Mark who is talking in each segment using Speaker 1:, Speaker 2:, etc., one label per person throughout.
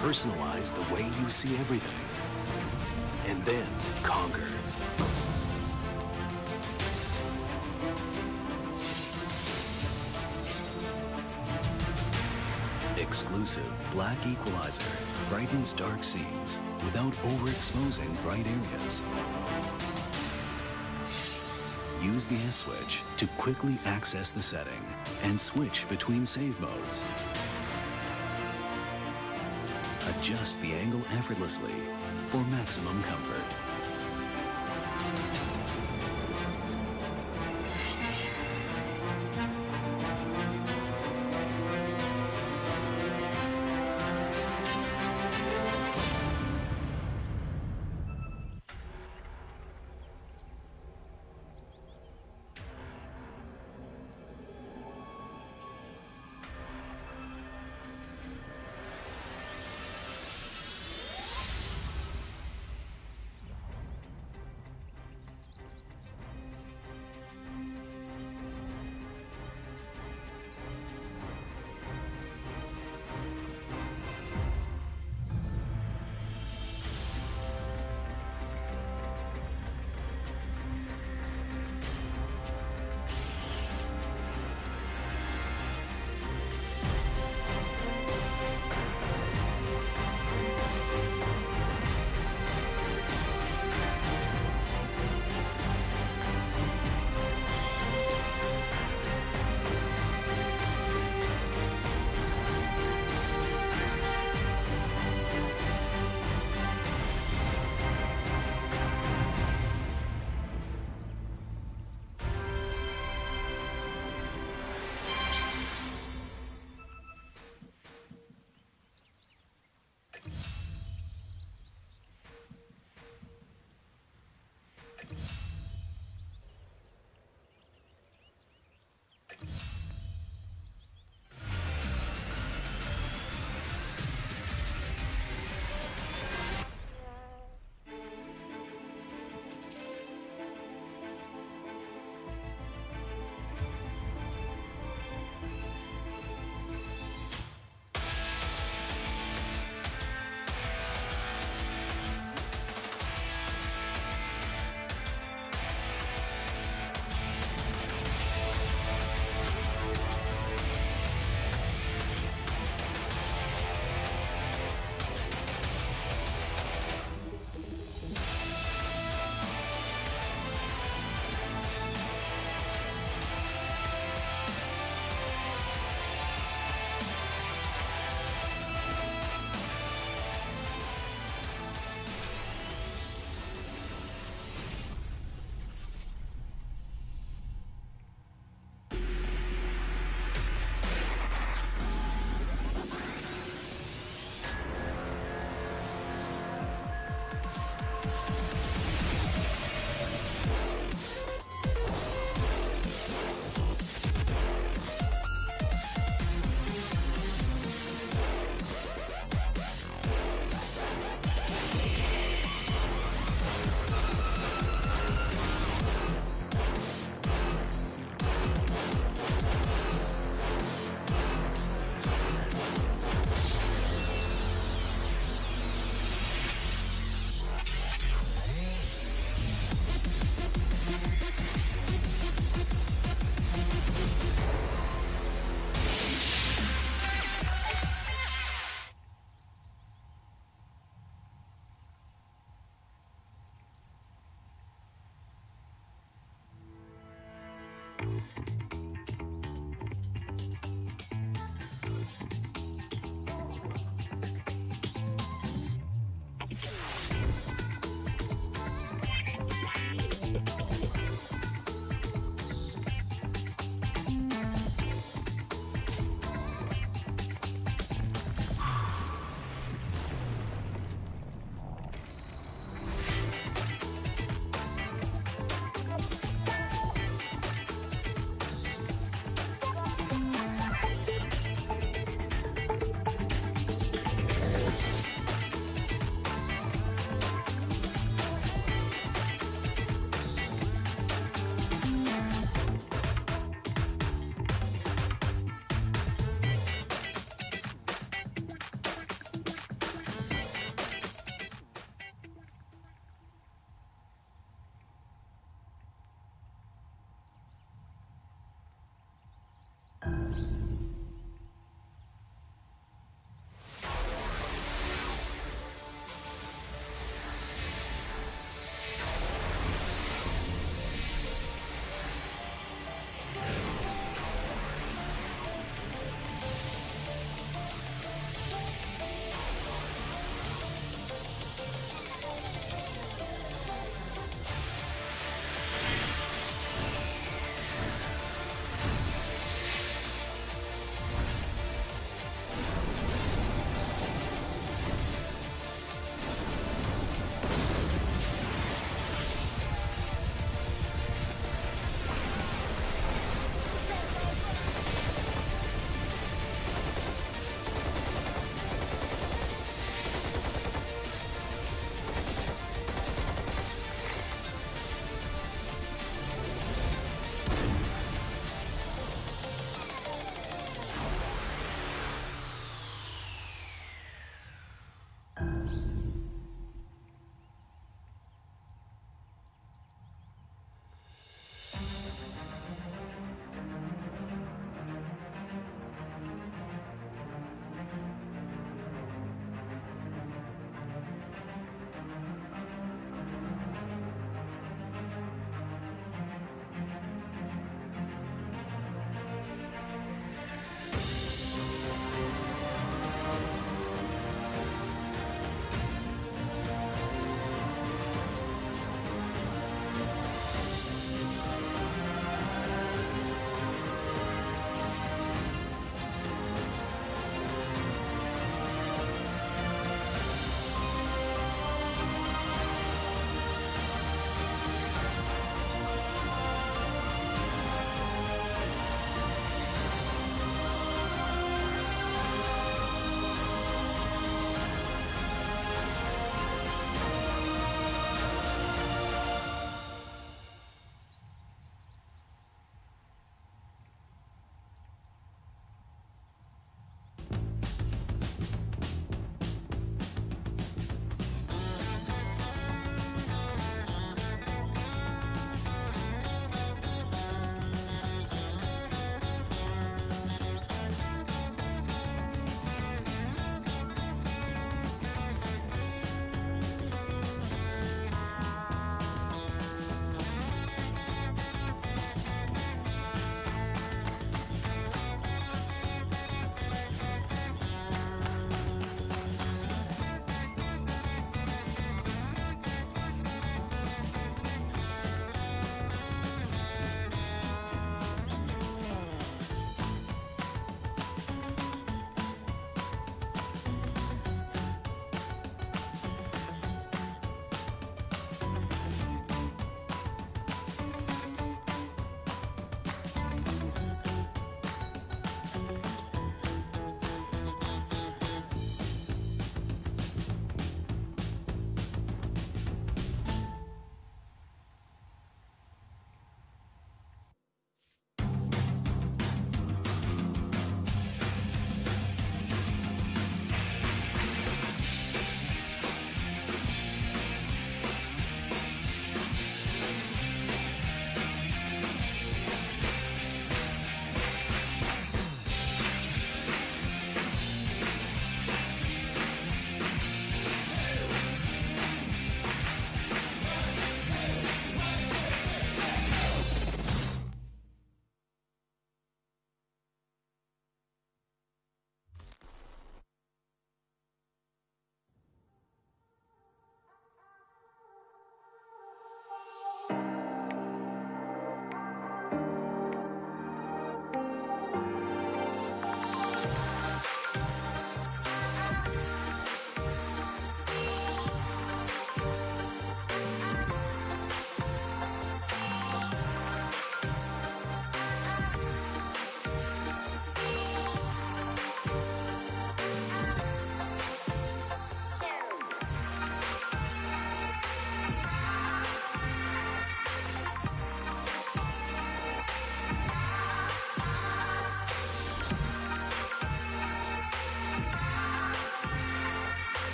Speaker 1: Personalize the way you see everything. And then conquer. Exclusive Black Equalizer brightens dark scenes without overexposing bright areas. Use the S-switch to quickly access the setting and switch between save modes. Adjust the angle effortlessly for maximum comfort.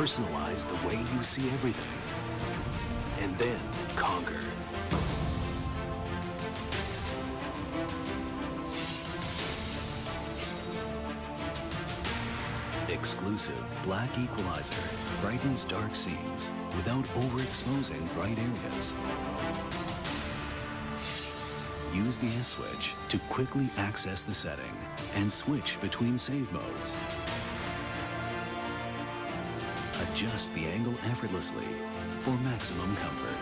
Speaker 1: Personalize the way you see everything. And then conquer. Exclusive black equalizer brightens dark scenes without overexposing bright areas. Use the S switch to quickly access the setting and switch between save modes. Adjust the angle effortlessly for maximum comfort.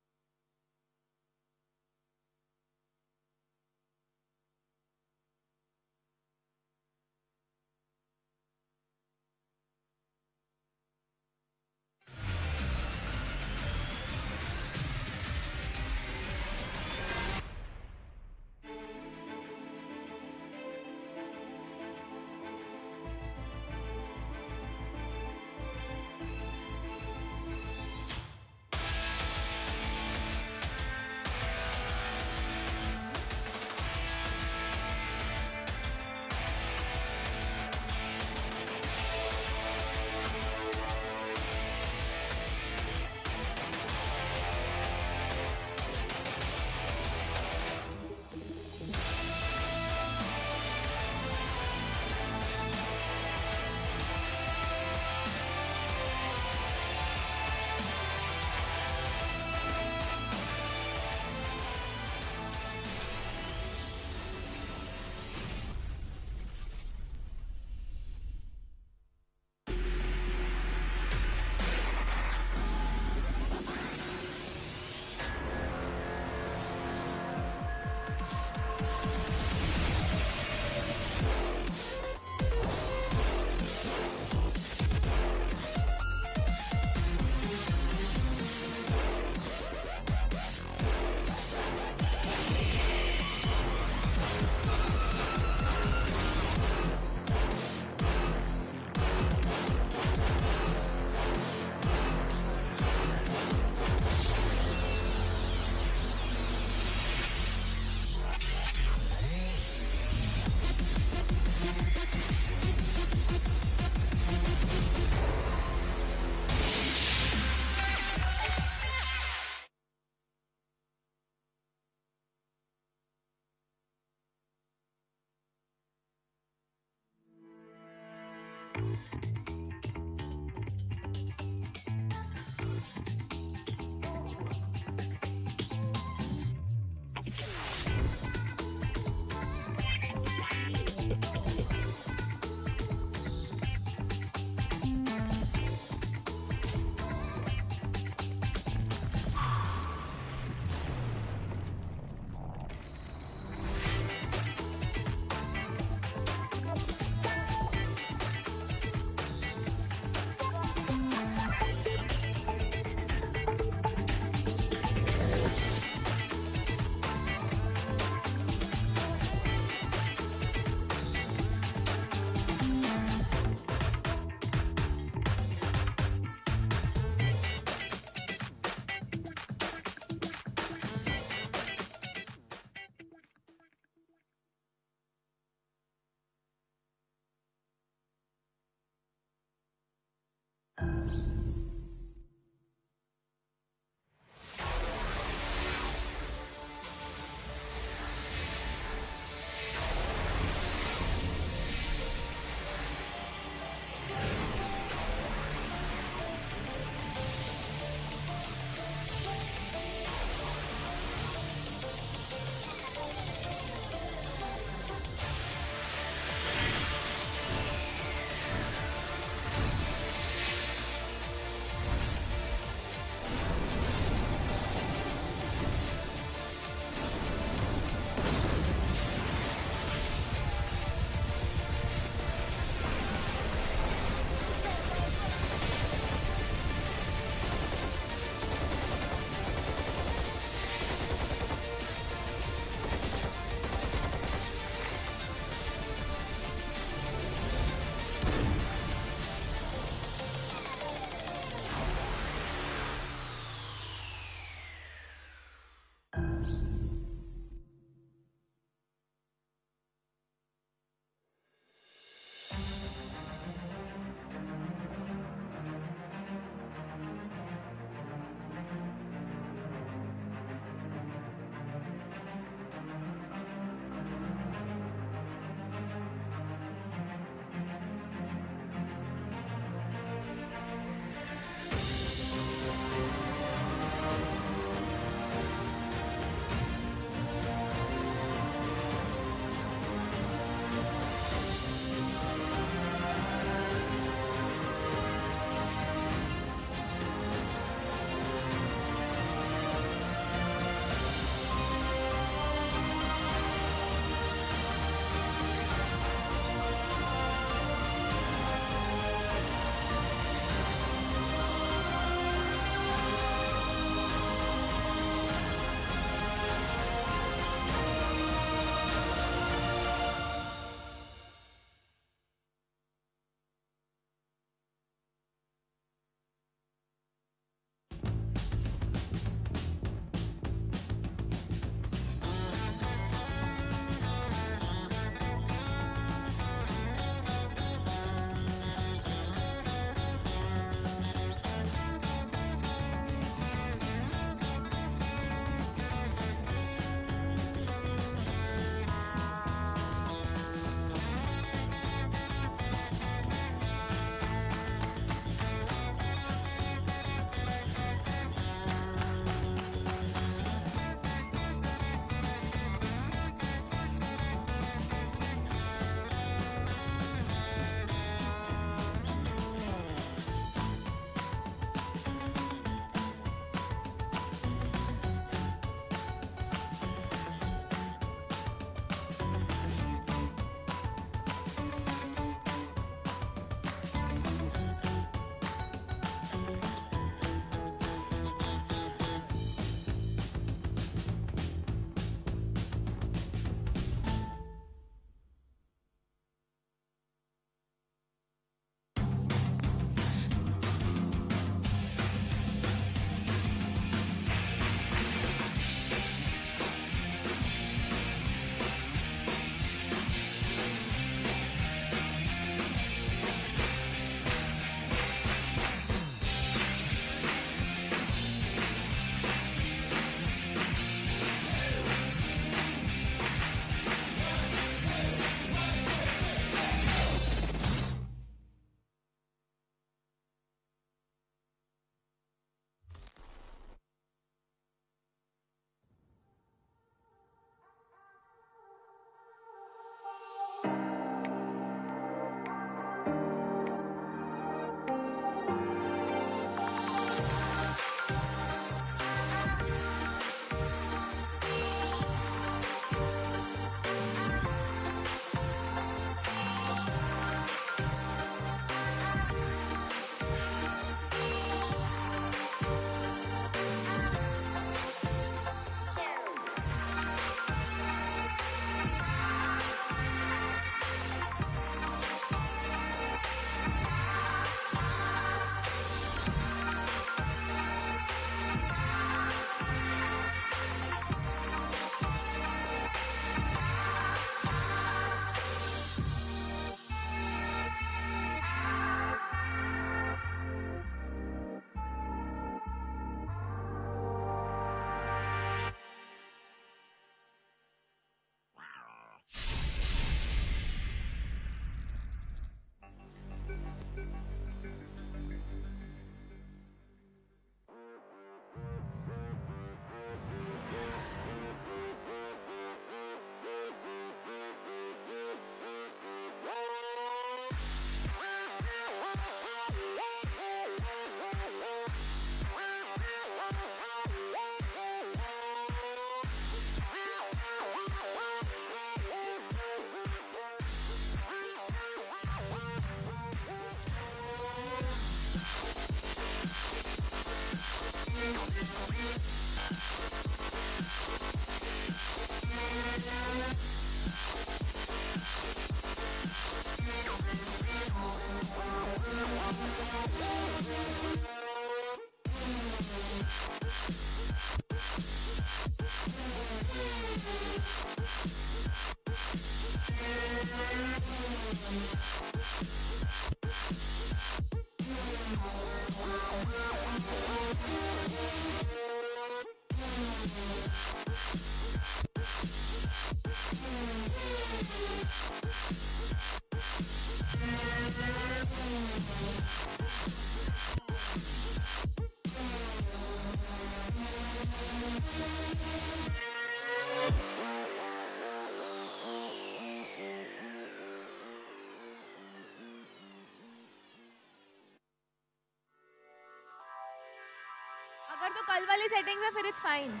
Speaker 2: तो कल वाली settings है, फिर it's fine.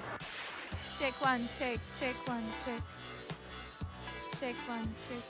Speaker 2: Check 1, check 1, check 1, check.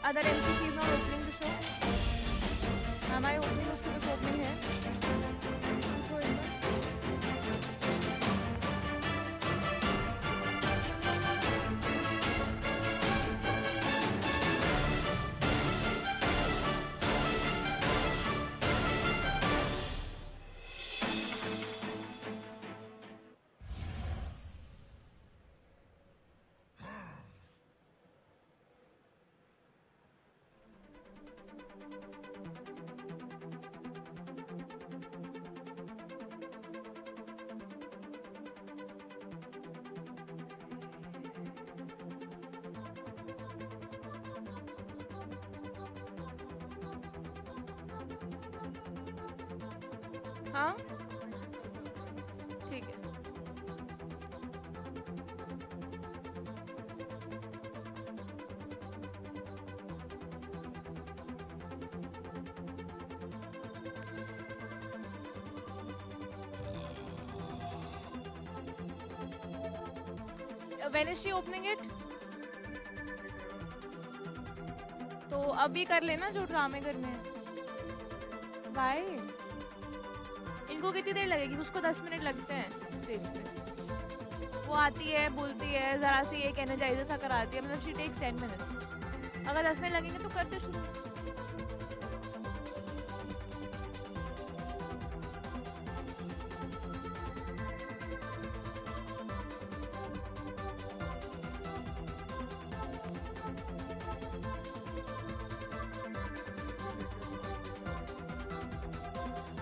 Speaker 2: Other MC is not opening the show. Am I opening उसकी कुछ opening है? Show एक बार. हाँ ठीक है. When is she opening it? तो अभी कर लेना जो ड्रामे करने हैं. Why? इनको कितनी देर लगेगी? उसको 10 मिनट लगते हैं स्टेज पे. वो आती है, बोलती है, जरा सी एक एनर्जाइजर सा कराती है, मतलब शी टेक्स 10 मिनट्स. अगर 10 मिनट लगेंगे तो करते शुरू.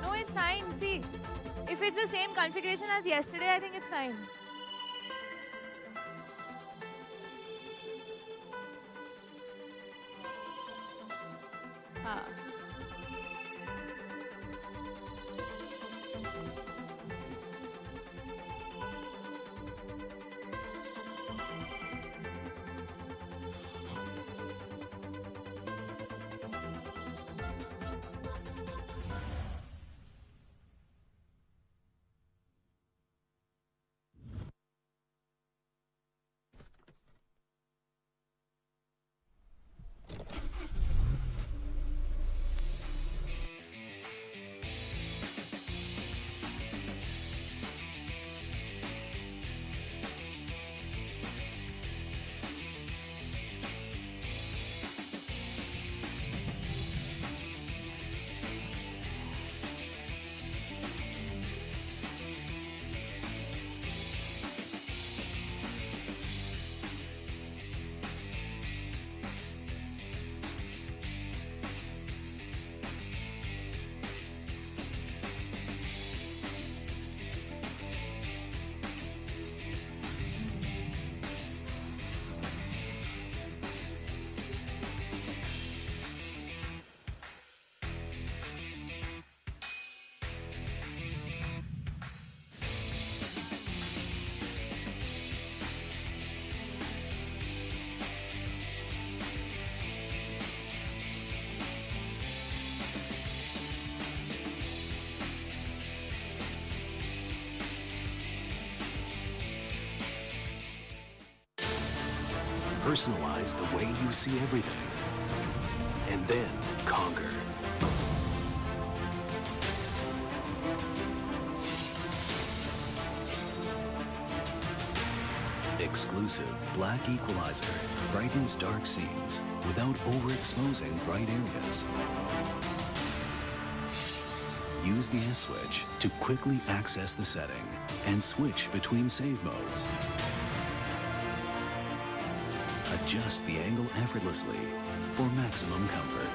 Speaker 2: No, it's fine. See, if it's the same configuration as yesterday, I think it's fine. हाँ.
Speaker 1: Personalize the way you see everything, and then conquer. Exclusive black equalizer brightens dark scenes without overexposing bright areas. Use the S switch to quickly access the setting and switch between save modes. Adjust the angle effortlessly for maximum comfort.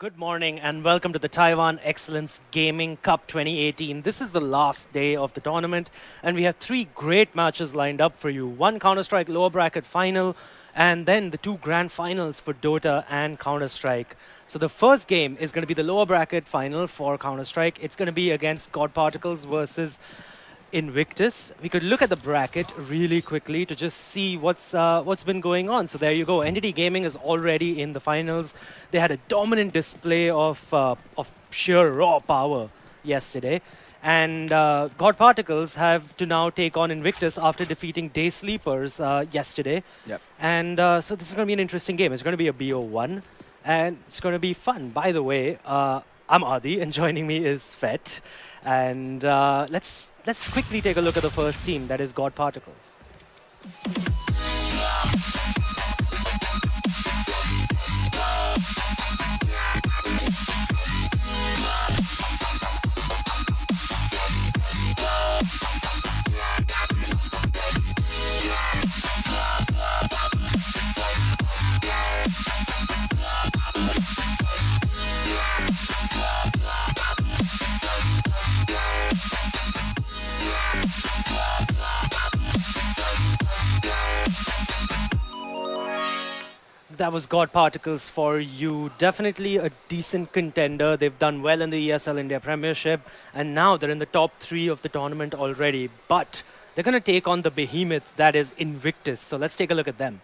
Speaker 3: Good morning and welcome to the Taiwan Excellence Gaming Cup 2018. This is the last day of the tournament and we have 3 great matches lined up for you. 1 Counter-Strike lower bracket final and then the 2 grand finals for Dota and Counter-Strike. So the first game is going to be the lower bracket final for Counter-Strike. It's going to be against God Particles versus Invictus. We could look at the bracket really quickly to just see what's been going on. So there you go. Entity Gaming is already in the finals. They had a dominant display of sheer raw power yesterday. And God Particles have to now take on Invictus after defeating Day Sleepers yesterday.
Speaker 4: Yep.
Speaker 3: And so this is going to be an interesting game. It's going to be a BO1. And it's going to be fun. By the way, I'm Adi, and joining me is Fet. And let's quickly take a look at the first team, that is God Particles. That was God Particles for you. Definitely a decent contender. They've done well in the ESL India Premiership, and now they're in the top 3 of the tournament already. But they're going to take on the behemoth that is Invictus. So let's take a look at them.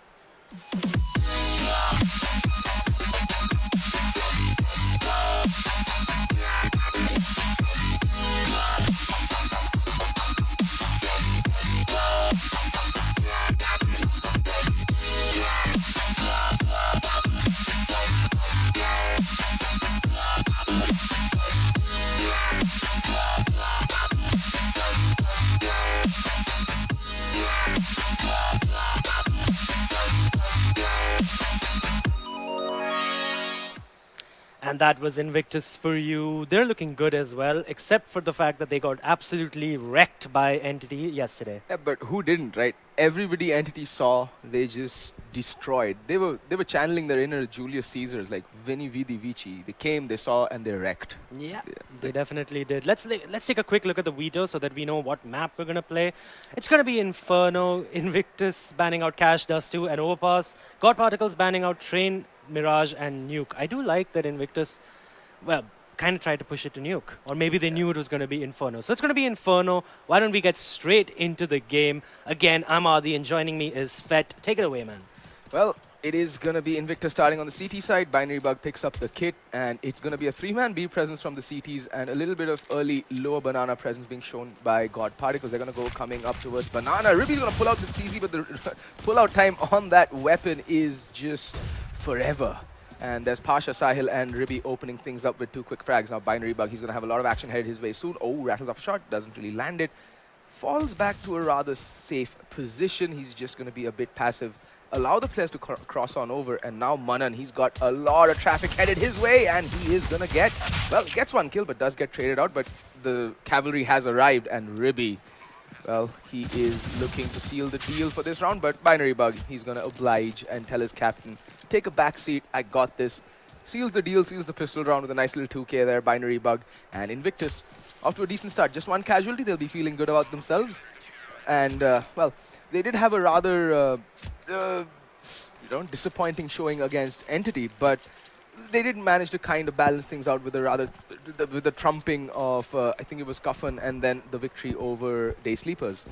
Speaker 3: And that was Invictus for you. They're looking good as well, except for the fact that they got absolutely wrecked by Entity yesterday.
Speaker 4: Yeah, but who didn't, right? Everybody Entity saw, they just destroyed. They were channeling their inner Julius Caesars, like Veni Vidi Vici. They came, they saw, and they wrecked.
Speaker 3: Yeah, they definitely did. Let's take a quick look at the veto so that we know what map we're going to play. It's going to be Inferno, Invictus banning out Cash Dust 2 and Overpass, God Particles banning out Train, Mirage and Nuke. I do like that Invictus, well, kind of tried to push it to Nuke. Or maybe they knew it was going to be Inferno. So it's going to be Inferno. Why don't we get straight into the game? Again, I'm Adi and joining me is Fet. Take it away, man.
Speaker 4: Well, it is going to be Invictus starting on the CT side. Binary Bug picks up the kit, and it's going to be a 3-man B presence from the CTs and a little bit of early lower banana presence being shown by God Particles. They're going to go coming up towards banana. Ribby's going to pull out the CZ, but the pull-out time on that weapon is just forever. And there's Pasha, Sahil, and Ribby opening things up with 2 quick frags. Now, Binary Bug, he's going to have a lot of action headed his way soon. Oh, rattles off shot, doesn't really land it. Falls back to a rather safe position. He's just going to be a bit passive. Allow the players to cross on over. And now Manan, he's got a lot of traffic headed his way, and he is going to get, well, gets 1 kill, but does get traded out. But the cavalry has arrived, and Ribby, well, he is looking to seal the deal for this round, but Binary Bug, he's going to oblige and tell his captain, take a back seat, I got this. Seals the deal, seals the pistol round with a nice little 2K there, Binary Bug. And Invictus, off to a decent start. Just 1 casualty, they'll be feeling good about themselves. And, well, they did have a rather, disappointing showing against Entity, but they did manage to kind of balance things out with a rather, with the trumping of, I think it was Cuffin, and then the victory over Day Sleepers.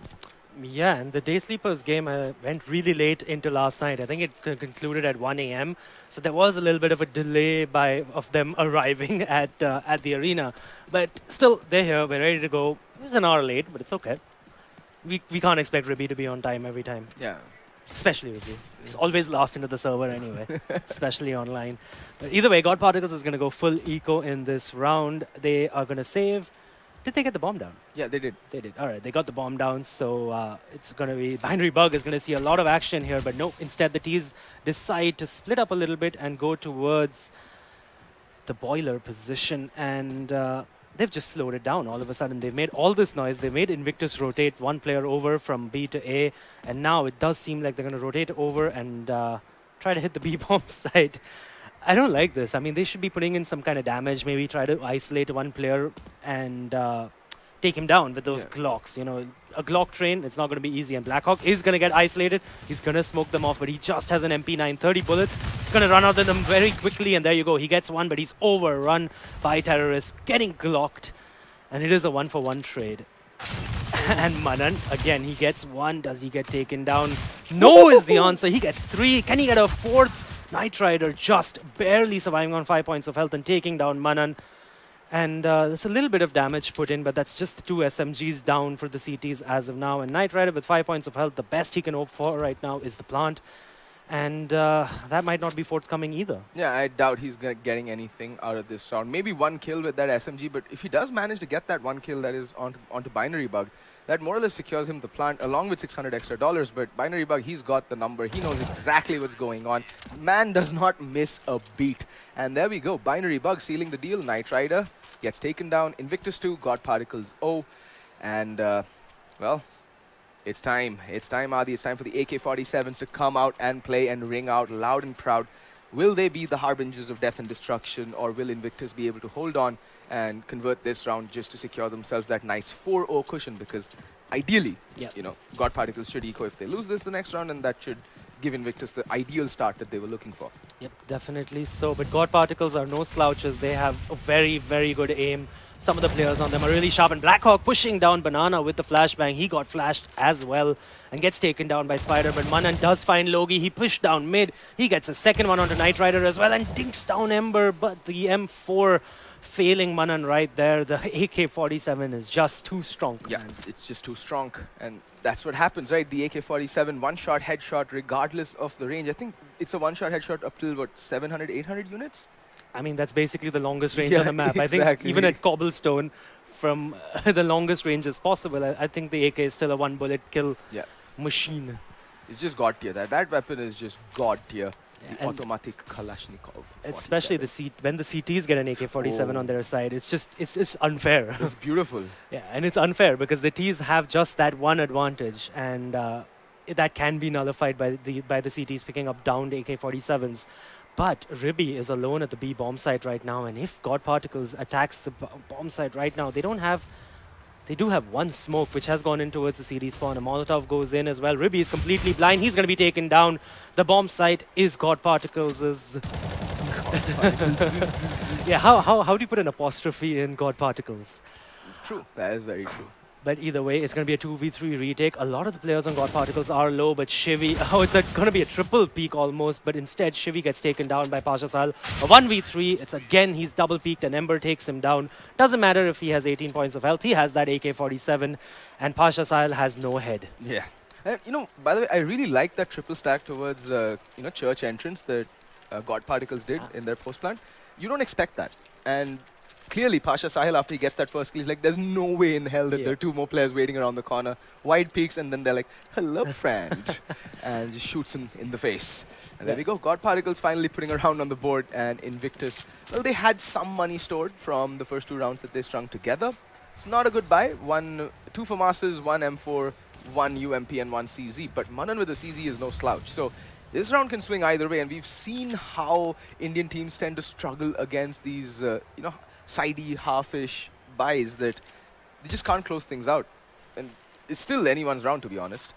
Speaker 3: Yeah, and the Day Sleepers game went really late into last night. I think it concluded at 1 AM. So there was a little bit of a delay of them arriving at the arena. But still, they're here. We're ready to go. It was an hour late, but it's okay. We can't expect Ribby to be on time every time.
Speaker 4: Yeah.
Speaker 3: Especially with you. It's always lost into the server anyway, especially online. But either way, God Particles is going to go full eco in this round. They are going to save. Did they get the bomb down?
Speaker 4: Yeah, they did.
Speaker 3: They did. All right, they got the bomb down. So it's going to be Binary Bug is going to see a lot of action here. But no, instead the Ts decide to split up a little bit and go towards the boiler position. And they've just slowed it down all of a sudden. They've made all this noise. They made Invictus rotate 1 player over from B to A. And now it does seem like they're going to rotate over and try to hit the B bomb site. I don't like this. I mean, they should be putting in some kind of damage, maybe try to isolate one player and take him down with those Glocks. You know, a Glock train, it's not going to be easy. And Blackhawk is going to get isolated. He's going to smoke them off, but he just has an MP9, 30 bullets. He's going to run out of them very quickly, and there you go. He gets one, but he's overrun by terrorists, getting Glocked. And it is a 1-for-1 trade. And Manan, again, he gets one. Does he get taken down? No is the answer. He gets 3. Can he get a 4th? Knight Rider just barely surviving on 5 points of health and taking down Manan. And there's a little bit of damage put in, but that's just the 2 SMGs down for the CTs as of now. And Knight Rider with 5 points of health, the best he can hope for right now is the plant. And that might not be forthcoming either.
Speaker 4: Yeah, I doubt he's getting anything out of this round. Maybe 1 kill with that SMG, but if he does manage to get that 1 kill that is onto Binary Bug, that more or less secures him the plant along with $600 extra. But Binary Bug, he's got the number. He knows exactly what's going on. Man does not miss a beat. And there we go. Binary Bug sealing the deal. Knight Rider gets taken down. Invictus 2, God Particles 0. And, well, it's time. It's time, Adi. It's time for the AK-47s to come out and play and ring out loud and proud. Will they be the harbingers of death and destruction, or will Invictus be able to hold on and convert this round just to secure themselves that nice 4-0 cushion? Because ideally, you know, God Particles should eco if they lose this the next round, and that should give Invictus the ideal start that they were looking for.
Speaker 3: Yep, definitely so. But God Particles are no slouches. They have a very, very good aim. Some of the players on them are really sharp. And Blackhawk pushing down Banana with the flashbang. He got flashed as well and gets taken down by Spider. But Manan does find Logi. He pushed down mid. He gets a second one onto Knight Rider as well and dinks down Ember. But the M4 failing Manan right there. The AK-47 is just too strong.
Speaker 4: Yeah, it's just too strong. And that's what happens, right? The AK-47 one-shot headshot regardless of the range. I think it's a one-shot headshot up till, what, 700, 800 units?
Speaker 3: I mean, that's basically the longest range on the map.
Speaker 4: Exactly.
Speaker 3: I think even at Cobblestone, from the longest range as possible, I think the AK is still a one-bullet kill machine.
Speaker 4: It's just God tier. That weapon is just God tier.
Speaker 3: Yeah,
Speaker 4: the automatic Kalashnikov.
Speaker 3: Especially when the CTs get an AK-47 on their side, it's unfair.
Speaker 4: It's beautiful.
Speaker 3: Yeah, and it's unfair because the Ts have just that one advantage, and that can be nullified by the CTs picking up downed AK-47s. But Ribby is alone at the B bomb site right now, and if God Particles attacks the bomb site right now, they do have one smoke which has gone in towards the CD spawn. A Molotov goes in as well. Ribby is completely blind. He's going to be taken down. The bomb site is God Particles'. Yeah, how do you put an apostrophe in God Particles?
Speaker 4: True, that is very true.
Speaker 3: But either way, it's going to be a 2v3 retake. A lot of the players on God Particles are low, but Shivy... it's going to be a triple peak almost, but instead Shivy gets taken down by Pasha Sahil. A 1v3, it's again, he's double peaked and Ember takes him down. Doesn't matter if he has 18 points of health, he has that AK-47, and Pasha Sahil has no head.
Speaker 4: Yeah. And, you know, by the way, I really like that triple stack towards, church entrance that God Particles did in their post plant. You don't expect that. And clearly, Pasha Sahil, after he gets that first kill, he's like, there's no way in hell that there are 2 more players waiting around the corner. Wide peaks, and then they're like, hello, friend. And just shoots him in the face. And there we go. God Particles finally putting a round on the board. And Invictus, well, they had some money stored from the first 2 rounds that they strung together. It's not a good buy. 2 FAMASs, 1 M4, 1 UMP, and 1 CZ. But Manan with the CZ is no slouch. So this round can swing either way. And we've seen how Indian teams tend to struggle against these, sidey, half-ish buys that they just can't close things out. And it's still anyone's round, to be honest.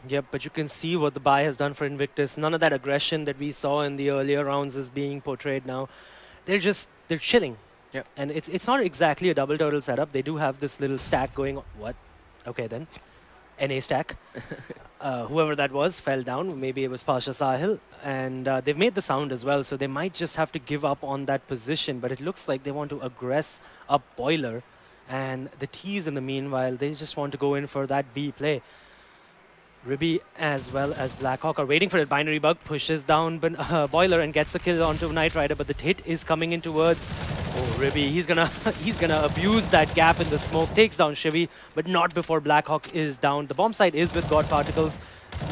Speaker 3: Yep, but you can see what the buy has done for Invictus. None of that aggression that we saw in the earlier rounds is being portrayed now. They're chilling.
Speaker 4: Yep.
Speaker 3: And it's not exactly a double turtle setup. They do have this little stack going on. What? Okay, then. NA stack. Whoever that was fell down. Maybe it was Pasha Sahil. And they've made the sound as well, so they might just have to give up on that position. But it looks like they want to aggress up Boiler. And the T's in the meanwhile, they just want to go in for that B play. Ribby as well as Blackhawk are waiting for it. Binary Bug pushes down Boiler and gets the kill onto Knight Rider, but the hit is coming in towards Ribby. He's gonna abuse that gap in the smoke, takes down Shivy, but not before Blackhawk is down. The bomb site is with God Particles.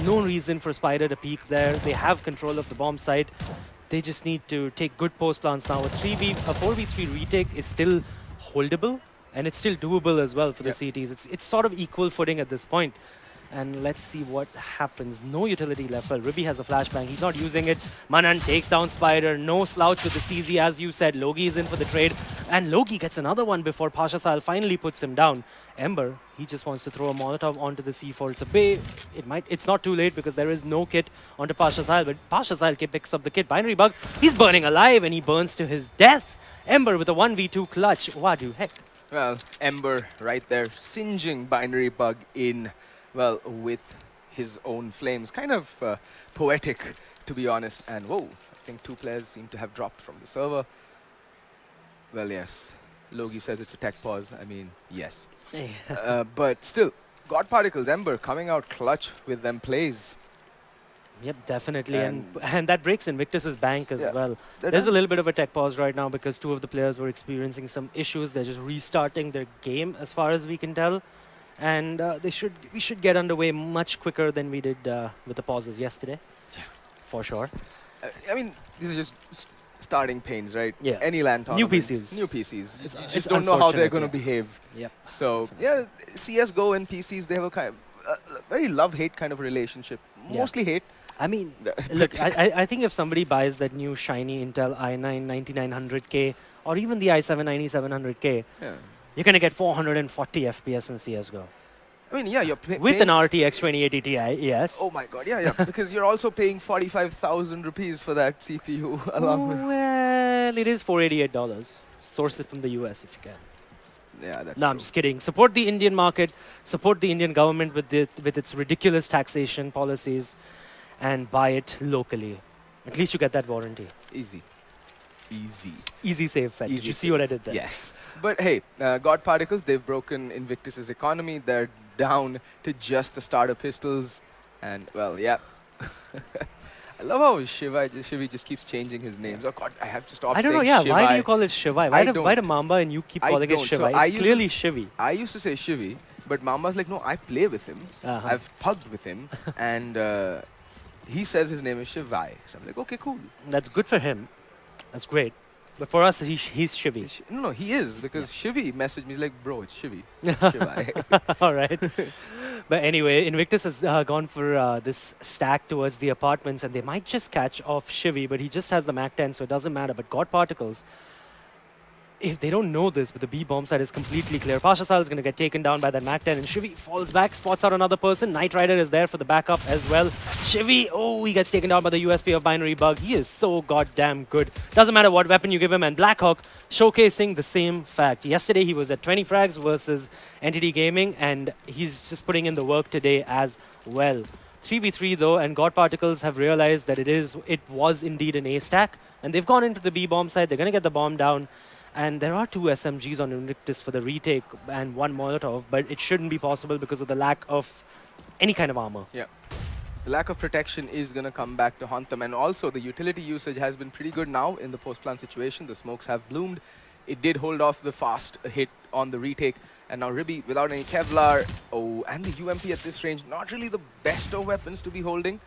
Speaker 3: No reason for Spider to peek there. They have control of the bomb site. They just need to take good post plants now. A 4v3 retake is still holdable, and it's still doable as well for the CTs. It's sort of equal footing at this point. And let's see what happens. No utility left. Well, Ribby has a flashbang. He's not using it. Manan takes down Spider. No slouch with the CZ, as you said. Logi is in for the trade. And Logi gets another one before Pasha Sahel finally puts him down. Ember, he just wants to throw a Molotov onto the C4. It's a bay. It's not too late because there is no kit onto Pasha Sahel. But Pasha Sahel picks up the kit. Binary Bug, he's burning alive and he burns to his death. Ember with a 1v2 clutch. Wadu heck.
Speaker 4: Well, Ember right there, singeing Binary Bug in, well, with his own flames. Kind of poetic, to be honest. And whoa, I think 2 players seem to have dropped from the server. Well, yes. Logi says it's a tech pause. I mean, yes. But still, God Particles, Ember coming out clutch with them plays.
Speaker 3: Yep, definitely. And that breaks Invictus's bank as well. There's a little bit of a tech pause right now because 2 of the players were experiencing some issues. They're just restarting their game as far as we can tell. And we should get underway much quicker than we did with the pauses yesterday. Yeah. For sure.
Speaker 4: I mean, these are just starting pains, right?
Speaker 3: Yeah.
Speaker 4: Any LAN tournament.
Speaker 3: New PCs.
Speaker 4: New PCs.
Speaker 3: It's
Speaker 4: you just don't know how they're going to behave.
Speaker 3: Yep.
Speaker 4: So, yeah, CSGO and PCs, they have a kind of very love-hate kind of relationship. Mostly hate.
Speaker 3: I mean, look, I think if somebody buys that new shiny Intel i9 9900K or even the i7 9700K, you're going to get 440 FPS in CSGO.
Speaker 4: I mean, yeah, you're
Speaker 3: with an RTX 2080 Ti, yes.
Speaker 4: Oh my god, yeah, because you're also paying 45,000 rupees for that CPU along with...
Speaker 3: Well, it is $488. Source it from the US if you can.
Speaker 4: Yeah, that's
Speaker 3: No, I'm just kidding. Support the Indian market, support the Indian government with its ridiculous taxation policies, and buy it locally. At least you get that warranty.
Speaker 4: Easy. Easy.
Speaker 3: Easy save fetch. Did you see what I did there?
Speaker 4: Yes. But hey, God Particles, they've broken Invictus's economy. They're down to just the starter pistols. And, well, yeah. I love how Shivi just keeps changing his names. Oh god, I have to stop saying Shivai.
Speaker 3: I don't know, yeah, why do you call it Shivai? Why do Mamba and you keep calling it Shivai? So it's clearly Shivi.
Speaker 4: I used to say Shivi, but Mamba's like, no, I play with him. I've pugged with him. And he says his name is Shivai. So I'm like, okay, cool.
Speaker 3: That's good for him. That's great. But for us, he's Shivi.
Speaker 4: No, he is, because Shivi messaged me like, bro, it's Shivi. Shivai.
Speaker 3: All right. But anyway, Invictus has gone for this stack towards the apartments, and they might just catch off Shivi, but he just has the MAC-10, so it doesn't matter. But God Particles, if they don't know this, but the B bomb side is completely clear. Pasha Sahel is going to get taken down by that MAC-10, and Shivi falls back, spots out another person. Knight Rider is there for the backup as well. Shivi, oh, he gets taken down by the USP of Binary Bug. He is so goddamn good. Doesn't matter what weapon you give him. And Blackhawk showcasing the same fact. Yesterday he was at 20 frags versus NTD Gaming, and he's just putting in the work today as well. 3v3 though, and God Particles have realized that it was indeed an A stack, and they've gone into the B bomb side. They're going to get the bomb down. And there are 2 SMGs on Invictus for the retake and 1 Molotov, but it shouldn't be possible because of the lack of any kind of armor. Yeah.
Speaker 4: The lack of protection is going to come back to haunt them. And also, the utility usage has been pretty good now in the post-plant situation. The smokes have bloomed. It did hold off the fast hit on the retake. And now Ribby, without any Kevlar, and the UMP at this range, not really the best of weapons to be holding.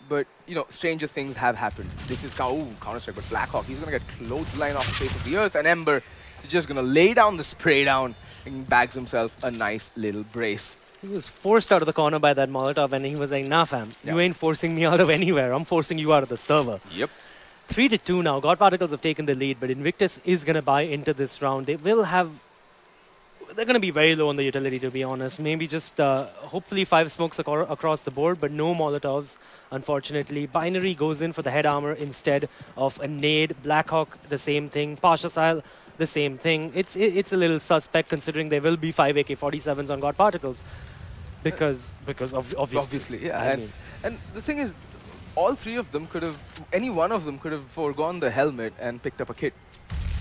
Speaker 4: But, you know, stranger things have happened. This is Counter-Strike, but Blackhawk, he's going to get clothesline off the face of the earth, and Ember is just going to lay down the spray down and bags himself a nice little brace.
Speaker 3: He was forced out of the corner by that Molotov, and he was like, nah fam, you ain't forcing me out of anywhere. I'm forcing you out of the server.
Speaker 4: Yep.
Speaker 3: 3-2 now. God Particles have taken the lead, but Invictus is going to buy into this round. They will have... They're going to be very low on the utility, to be honest. Maybe just hopefully 5 smokes across the board, but no Molotovs, unfortunately. Binary goes in for the head armor instead of a nade. Blackhawk, the same thing. Pasha Sahel, the same thing. It's a little suspect considering there will be 5 AK-47s on God Particles. Because obviously.
Speaker 4: Yeah. And the thing is, all 3 of them could have, any one of them could have foregone the helmet and picked up a kit.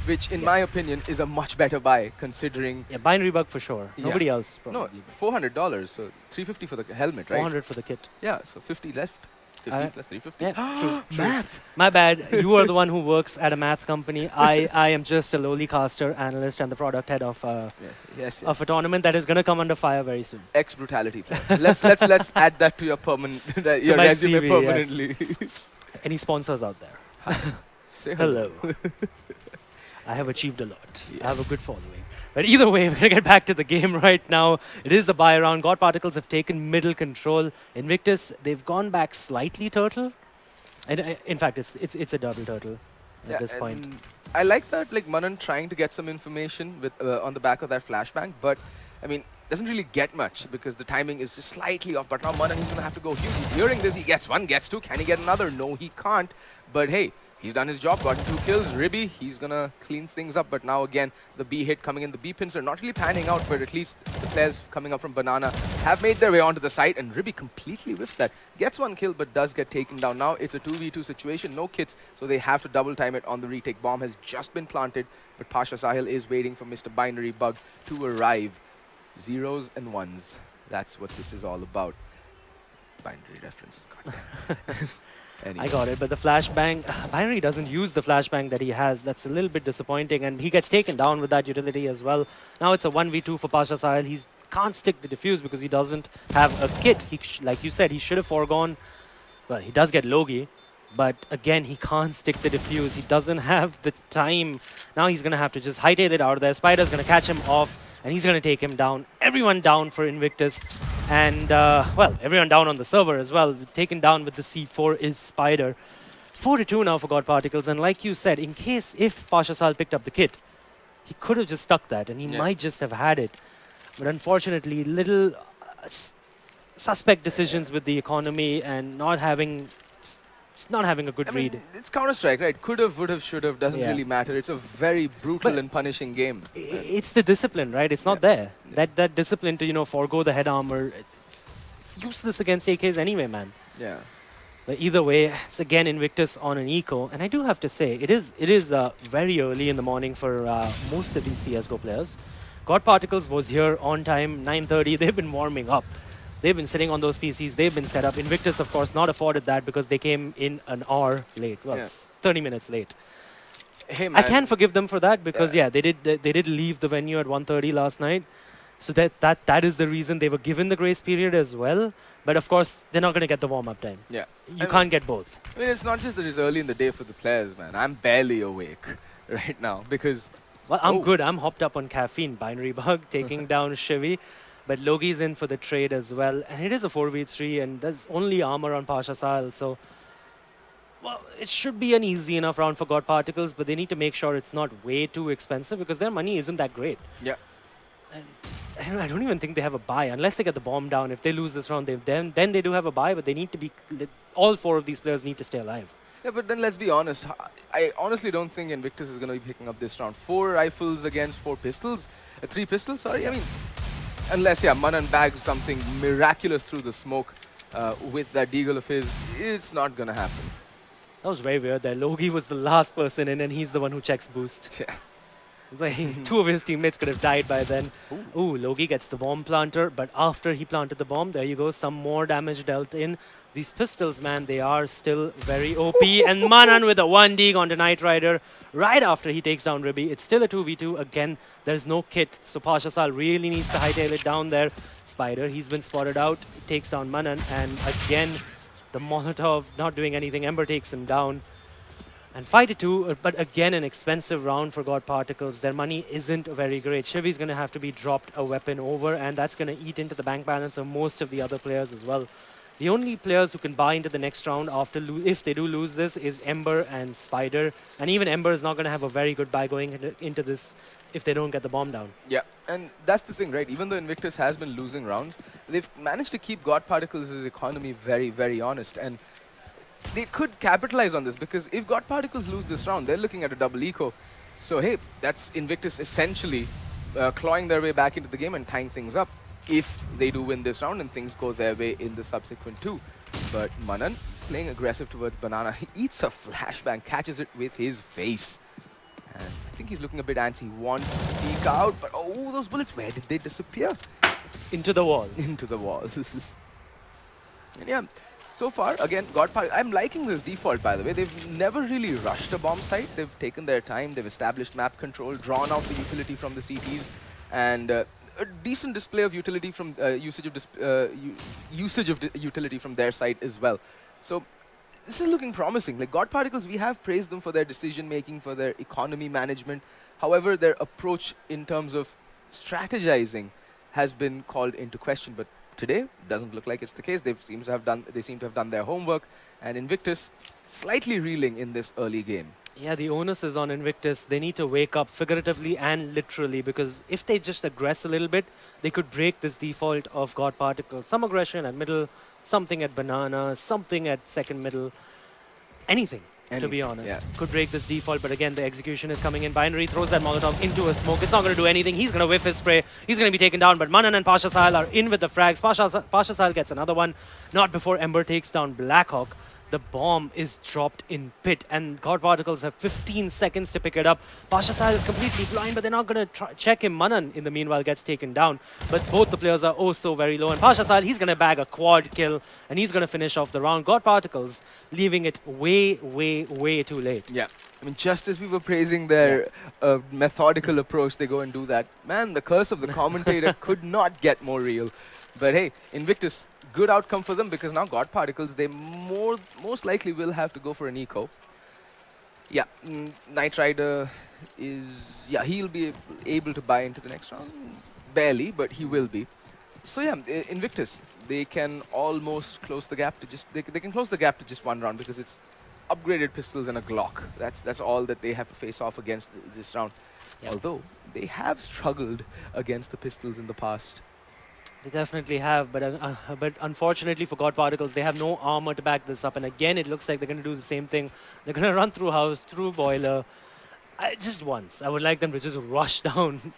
Speaker 4: Which, in my opinion, is a much better buy, considering...
Speaker 3: Yeah, Binary Bug for sure. Nobody else, probably.
Speaker 4: No, $400, so $350 for the helmet, right?
Speaker 3: $400 for the kit.
Speaker 4: Yeah, so 50 left. 50 plus 350.
Speaker 3: Yeah, true. Math! My bad. You are the one who works at a math company. I am just a lowly caster analyst and the product head of of a tournament that is going to come under fire very soon.
Speaker 4: Ex-brutality player. let's add that to your your resume
Speaker 3: CV,
Speaker 4: permanently.
Speaker 3: Yes. Any sponsors out there?
Speaker 4: Say
Speaker 3: hello. I have achieved a lot. Yeah. I have a good following. But either way, we're going to get back to the game right now. It is a buy round. God Particles have taken middle control. Invictus, they've gone back slightly turtle. And in fact, it's a double turtle at this point.
Speaker 4: I like that, like Manan trying to get some information with on the back of that flashbang, but I mean, doesn't really get much because the timing is just slightly off. But now Manan, he's going to have to go huge. He's hearing this. He gets one, gets two. Can he get another? No, he can't. But hey, he's done his job, gotten 2 kills. Ribby, he's going to clean things up. But now again, the B hit coming in. The B pins are not really panning out, but at least the players coming up from Banana have made their way onto the site. And Ribby completely whiffs that. Gets 1 kill, but does get taken down. Now it's a 2v2 situation, no kits, so they have to double time it on the retake. Bomb has just been planted, but Pasha Sahil is waiting for Mr. Binary Bug to arrive. 0s and 1s. That's what this is all about. Binary references. Anyway.
Speaker 3: I got it, but the flashbang, Binary doesn't use the flashbang that he has. That's a little bit disappointing, and he gets taken down with that utility as well. Now it's a 1v2 for Pasha Sahil. He can't stick the defuse because he doesn't have a kit. Like you said, he should have foregone. Well, he does get Logi, but again, he can't stick the defuse. He doesn't have the time. Now he's going to have to just hightail it out of there. Spider's going to catch him off, and he's going to take him down. Everyone down for Invictus. And, well, everyone down on the server as well. Taken down with the C4 is Spider. 4-2 now for God Particles. And like you said, in case if Pasha Sahil picked up the kit, he could have just stuck that, and he might just have had it. But unfortunately, little suspect decisions with the economy and not having... Just not having a good read.
Speaker 4: It's Counter-Strike, right? Could have, would have, should have, doesn't really matter. It's a very brutal and punishing game.
Speaker 3: It's the discipline, right? It's not there. That discipline to, you know, forego the head armor, it's useless against AKs anyway, man.
Speaker 4: Yeah.
Speaker 3: But either way, it's again Invictus on an eco. And I do have to say, it is very early in the morning for most of these CSGO players. God Particles was here on time, 9:30. They've been warming up. They've been sitting on those PCs. They've been set up. Invictus, of course, not afforded that because they came in an hour late. Well, 30 minutes late.
Speaker 4: Hey, man.
Speaker 3: I can forgive them for that because, they did leave the venue at 1:30 last night. So that is the reason they were given the grace period as well. But, of course, they're not going to get the warm-up time.
Speaker 4: Yeah.
Speaker 3: You can't get both.
Speaker 4: I mean, it's not just that it's early in the day for the players, man. I'm barely awake right now because...
Speaker 3: Well, I'm good. I'm hopped up on caffeine. Binary Bug taking down Shivy. But Logi's in for the trade as well. And it is a 4v3, and there's only armor on Pasha Sahil. So, well, it should be an easy enough round for God Particles, but they need to make sure it's not way too expensive because their money isn't that great.
Speaker 4: Yeah.
Speaker 3: And I don't even think they have a buy unless they get the bomb down. If they lose this round, then they do have a buy, but they need to be... All 4 of these players need to stay alive.
Speaker 4: Yeah, but then let's be honest. I honestly don't think Invictus is going to be picking up this round. 4 rifles against 4 pistols. 3 pistols, sorry. I mean... Unless, Manan bags something miraculous through the smoke with that deagle of his, it's not going to happen.
Speaker 3: That was very weird there. Logi was the last person in, and he's the one who checks boost.
Speaker 4: Yeah.
Speaker 3: It's like 2 of his teammates could have died by then. Ooh, Logi gets the bomb planter, but after he planted the bomb, there you go, some more damage dealt in. These pistols, man, they are still very OP. And Manan with a 1D onto Knight Rider right after he takes down Ribby. It's still a 2v2. Again, there's no kit, so Pasha Sahil really needs to hightail it down there. Spider, he's been spotted out, takes down Manan, and again, the Molotov not doing anything. Ember takes him down. And 5-2, but again, an expensive round for God Particles. Their money isn't very great. Shivy's going to have to be dropped a weapon over, and that's going to eat into the bank balance of most of the other players as well. The only players who can buy into the next round after if they do lose this is Ember and Spider. And even Ember is not going to have a very good buy going into this if they don't get the bomb down.
Speaker 4: Yeah, and that's the thing, right? Even though Invictus has been losing rounds, they've managed to keep God Particles' economy very, very honest. And they could capitalize on this because if God Particles lose this round, they're looking at a double eco. So, hey, that's Invictus essentially clawing their way back into the game and tying things up if they do win this round and things go their way in the subsequent 2. But Manan playing aggressive towards Banana. He eats a flashbang, catches it with his face. And I think he's looking a bit antsy. He wants to peek out, but oh, those bullets, where did they disappear?
Speaker 3: Into the wall.
Speaker 4: Into the wall. And yeah, so far, again, I'm liking this default, by the way. They've never really rushed a bomb site. They've taken their time. They've established map control, drawn out the utility from the CTs, and a decent display of utility from usage of utility from their side as well. So this is looking promising. Like God Particles, we have praised them for their decision making, for their economy management. However, their approach in terms of strategizing has been called into question. But today, doesn't look like it's the case. They seem to have done their homework. And Invictus slightly reeling in this early game.
Speaker 3: Yeah, the onus is on Invictus. They need to wake up figuratively and literally, because if they just aggress a little bit, they could break this default of God Particle. Some aggression at middle, something at banana, something at second middle, anything. To be honest, could break this default, but again, the execution is coming in. Binary throws that Molotov into a smoke. It's not going to do anything. He's going to whiff his spray. He's going to be taken down, but Manan and Pasha Sahil are in with the frags. Pasha Sahil gets another one, not before Ember takes down Blackhawk. The bomb is dropped in pit, and God Particles have 15 seconds to pick it up. Pasha Sahil is completely blind, but they're not going to check him. Manan, in the meanwhile, gets taken down. But both the players are oh so very low, and Pasha Sahil, he's going to bag a quad kill, and he's going to finish off the round. God Particles leaving it way, way, way too late.
Speaker 4: Yeah. I mean, just as we were praising their methodical approach, they go and do that. Man, the curse of the commentator could not get more real. But hey, Invictus, good outcome for them, because now God Particles, they most likely will have to go for an eco. Yeah, Knight Rider is... Yeah, he'll be able to buy into the next round. Barely, but he will be. So yeah, Invictus, they can almost close the gap to just... They can close the gap to just one round, because it's upgraded pistols and a Glock. That's all that they have to face off against this round. Yep. Although, they have struggled against the pistols in the past.
Speaker 3: They definitely have, but unfortunately for God Particles, they have no armor to back this up. And again, it looks like they're going to do the same thing. They're going to run through house, through boiler. Just once. I would like them to just rush down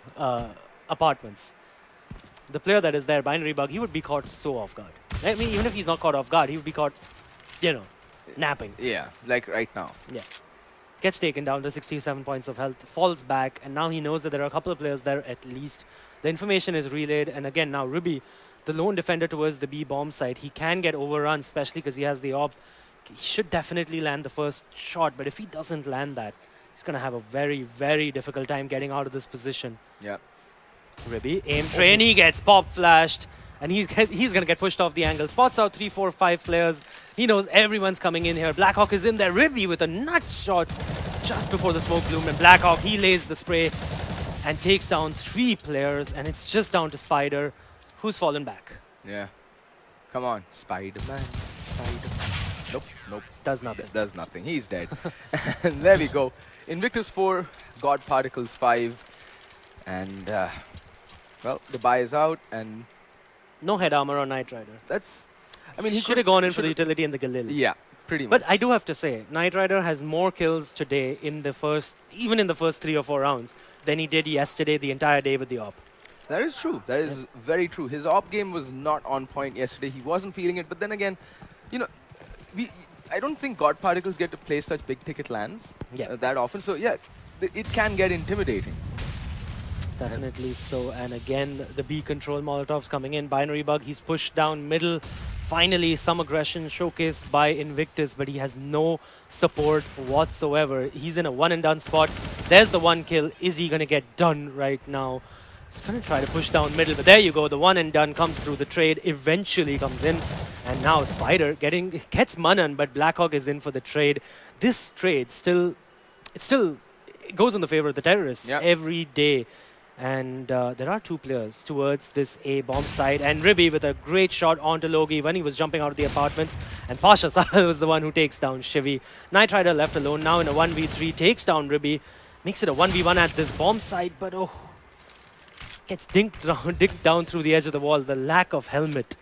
Speaker 3: apartments. The player that is there, Binary Bug, he would be caught so off guard. I mean, even if he's not caught off guard, he would be caught, you know, napping.
Speaker 4: Yeah, like right now.
Speaker 3: Yeah. Gets taken down to 67 points of health, falls back, and now he knows that there are a couple of players there at least. The information is relayed, and again, now Ruby, the lone defender towards the B bomb site, he can get overrun, especially because he has the op. He should definitely land the first shot, but if he doesn't land that, he's going to have a very, very difficult time getting out of this position.
Speaker 4: Yeah.
Speaker 3: Ruby, aim train, he gets pop flashed, and he's going to get pushed off the angle. Spots out 3, 4, 5 players. He knows everyone's coming in here. Blackhawk is in there. Ruby with a nut shot just before the smoke bloom, and Blackhawk, he lays the spray and takes down 3 players, and it's just down to Spider, who's fallen back.
Speaker 4: Yeah. Come on, Spider-Man, Spider-Man. Nope, nope.
Speaker 3: Does nothing.
Speaker 4: Does nothing. He's dead. And there we go. Invictus 4, God Particles 5. And, well, the buy is out, and...
Speaker 3: No head armor on Knight Rider.
Speaker 4: That's... I mean, he
Speaker 3: should have gone in for the utility and the Galil.
Speaker 4: Yeah. Pretty much.
Speaker 3: But I do have to say, Knight Rider has more kills today in the first, even in the first 3 or 4 rounds, than he did yesterday the entire day with the op.
Speaker 4: That is true. That is very true. His op game was not on point yesterday. He wasn't feeling it. But then again, you know, I don't think God Particles get to play such big ticket lands that often. So yeah, it can get intimidating.
Speaker 3: Definitely so. And again, the B control Molotovs coming in. Binary Bug, he's pushed down middle. Finally, some aggression showcased by Invictus, but he has no support whatsoever. He's in a one-and-done spot. There's the 1 kill. Is he going to get done right now? He's going to try to push down middle, but there you go. The one-and-done comes through the trade, eventually comes in. And now Spider gets Manan, but Blackhawk is in for the trade. This trade it goes in the favor of the terrorists every day. And there are 2 players towards this A bomb side. And Ribby with a great shot onto Logi when he was jumping out of the apartments. And Pasha Sahil was the one who takes down Shivy. Knight Rider left alone now in a 1v3. Takes down Ribby. Makes it a 1v1 at this bomb site. But oh, gets dinked down through the edge of the wall. The lack of helmet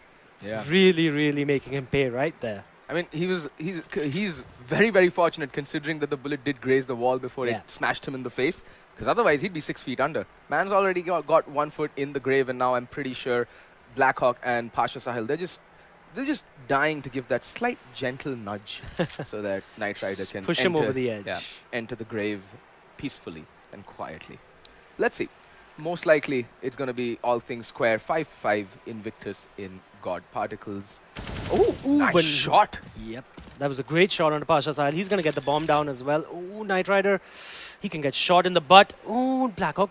Speaker 3: really, really making him pay right there.
Speaker 4: I mean, he's very, very fortunate considering that the bullet did graze the wall before it smashed him in the face. Because otherwise, he'd be 6 feet under. Man's already got 1 foot in the grave, and now I'm pretty sure Blackhawk and Pasha Sahil, they're just dying to give that slight gentle nudge so that Knight Rider can
Speaker 3: push him over the edge.
Speaker 4: Yeah, enter the grave peacefully and quietly. Let's see. Most likely, it's going to be all things square. 5-5 Invictus in God Particles. Oh, nice shot.
Speaker 3: Yep. That was a great shot on Pasha Sahil. He's going to get the bomb down as well. Oh, Knight Rider. He can get shot in the butt. Oh, Blackhawk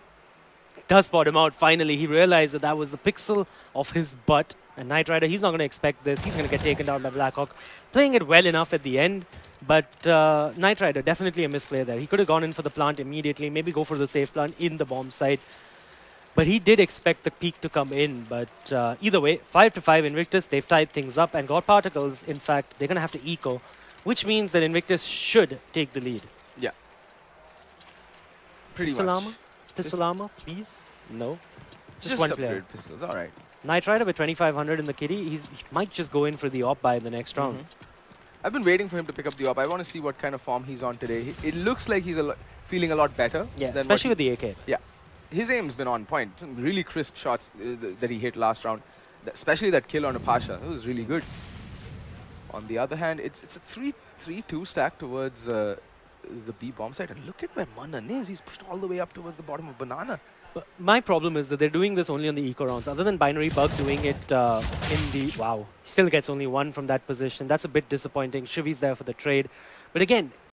Speaker 3: does spot him out. Finally, he realized that was the pixel of his butt. And Knight Rider, he's not going to expect this. He's going to get taken down by Blackhawk. Playing it well enough at the end. But Knight Rider, definitely a misplay there. He could have gone in for the plant immediately. Maybe go for the safe plant in the bomb site. But he did expect the peak to come in. But either way, 5-5 Invictus. They've tied things up. And God Particles, in fact, they're going to have to eco, which means that Invictus should take the lead.
Speaker 4: Yeah. Pretty
Speaker 3: Pistolama?
Speaker 4: much.
Speaker 3: Pistolama, please? No. Just one player.
Speaker 4: Upgrade pistols, all right.
Speaker 3: Knight Rider with 2,500 in the kitty. He might just go in for the op buy in the next round.
Speaker 4: I've been waiting for him to pick up the op. I want to see what kind of form he's on today. It looks like he's feeling a lot better.
Speaker 3: Yeah,
Speaker 4: than
Speaker 3: especially with the AK.
Speaker 4: Yeah. His aim's been on point. Some really crisp shots that he hit last round. Especially that kill on a Pasha. It was really good. On the other hand, it's a 3-2 stack towards the B bomb site. And look at where Manan is. He's pushed all the way up towards the bottom of Banana.
Speaker 3: But my problem is that they're doing this only on the eco rounds. Other than Binary Bug doing it in the... Wow. He still gets only one from that position. That's a bit disappointing. Shivi's there for the trade. But again,